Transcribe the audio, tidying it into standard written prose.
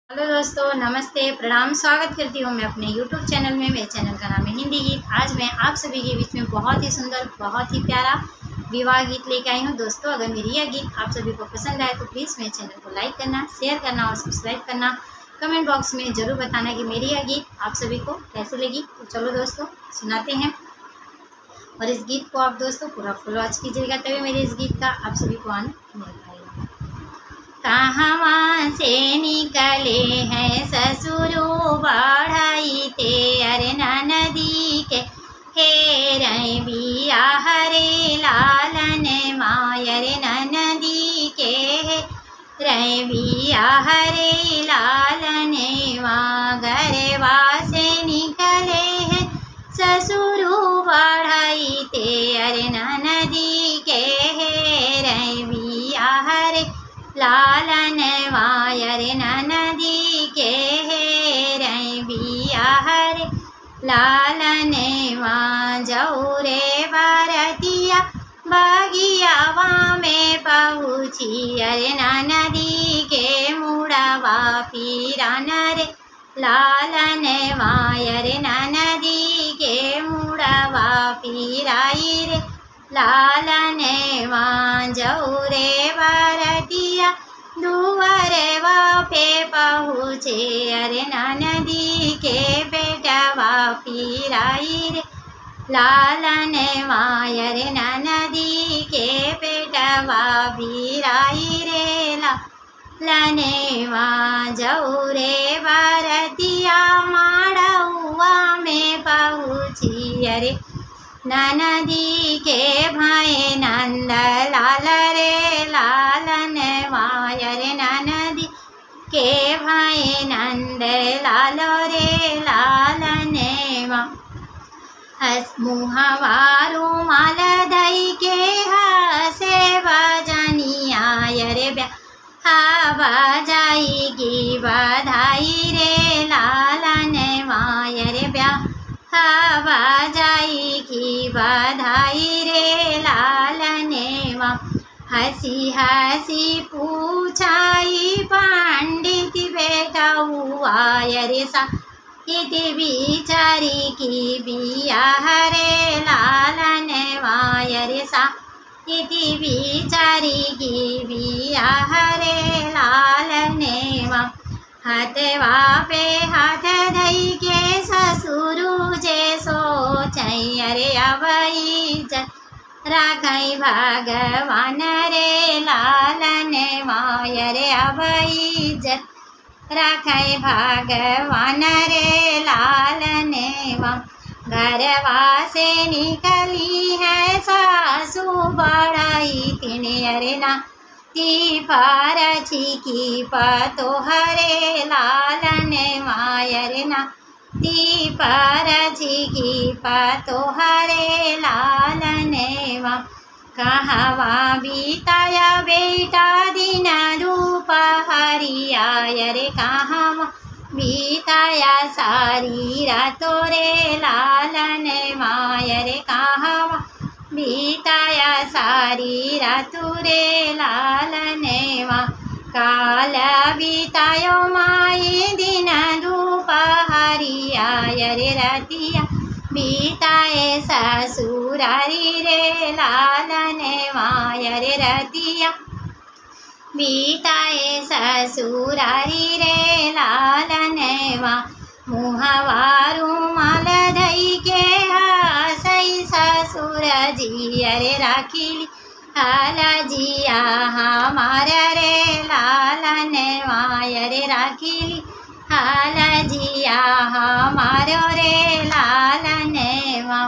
Hello दोस्तों, नमस्ते, प्रणाम। स्वागत करती हूँ मैं अपने YouTube चैनल में। मेरे चैनल का नाम है हिंदी गीत। आज मैं आप सभी के बीच में बहुत ही सुंदर, बहुत ही प्यारा विवाह गीत लेके आई हूँ। दोस्तों, अगर मेरी यह गीत आप सभी को पसंद आए तो प्लीज़ मेरे चैनल को लाइक करना, शेयर करना और सब्सक्राइब करना। कमेंट बॉक्स में ज़रूर बताना कि मेरी यह गीत आप सभी को कैसे लगी। तो चलो दोस्तों, सुनाते हैं। और इस गीत को आप दोस्तों पूरा फुल वॉच कीजिएगा, तभी मेरे इस गीत का आप सभी को आनंद मिल पाएगा। कहाँ से निकले हैं ससुरो बढ़ाई ते, अरे नदी के हे बिया हरे लालन मायरे नदी के हे बिया हरे लालन माँ। गरवा से निकले हैं ससुरो बढ़ाई ते, अरे नदी के हे बिया हरे लालन वायरे नदी के हे बिया हरे लालन माँ। जौरे भारतिया बगियावा में पहुँची, अरे नदी के मुड़ावा पीरान रे लालन वायरे नदी के मुड़ावा पीराई रे लालन माँ। जौरे भारतिया दुआरवा पे पहुँचे, अरे नदी के बेटवा पीराई रे लालन मायरे नदी के बेटवा पीराई रे लालन माँ। जौरे भारतिया माड़ुआ में पहुँची, अरे नदी के भाई नंद लाल रे लालन वायरे नदी के भाई नंद लाल रे लालन माँ। हस मुहावारू माल धई के हसे बजनिया, अरे ब्याह बजाएगी बधाई रे लालन वायरे ब्याह बजाएगी बधाई रे लालन माँ। हंसी हंसी पूछाई पंडित बेटा हुआ, अरे सा इति बिचारी की बिया हरे लालन वायरे सा इति बिचारी की बिया हरे लालन माँ। हाथवा पे हाथ धई के ससुरु जे सोचई, अरे अब इज्जत राखई भगवान रे लालन मायरे अब इज्जत राखई भगवान रे लालन माँ। घरवा से निकली है सासू बढ़ाई तिने, अरे ना ती पारछी की पतो हरे लालन मायरे ना ती पारछी की पतो हरे लालन माँ। कहवा बीताया बेटा दिन दोपहरिया, अरे कहाँ बीताया सारी रातों रे लालन मायरे कहाँ बीताया सारी रातों रे लालन माँ। काल बीतायो माई दिन दोपहरिया, अरे रतिया बीताए ससुरारी रे लालन मायरे रतिया बीताए ससुरारी रे लालन माँ। मुहवारू माल धई के हसई ससुर जी, अरे राखिली हाला जिया हमारा रे लालन मायरे राखिली हाला जिया हमारो रे लालन माँ।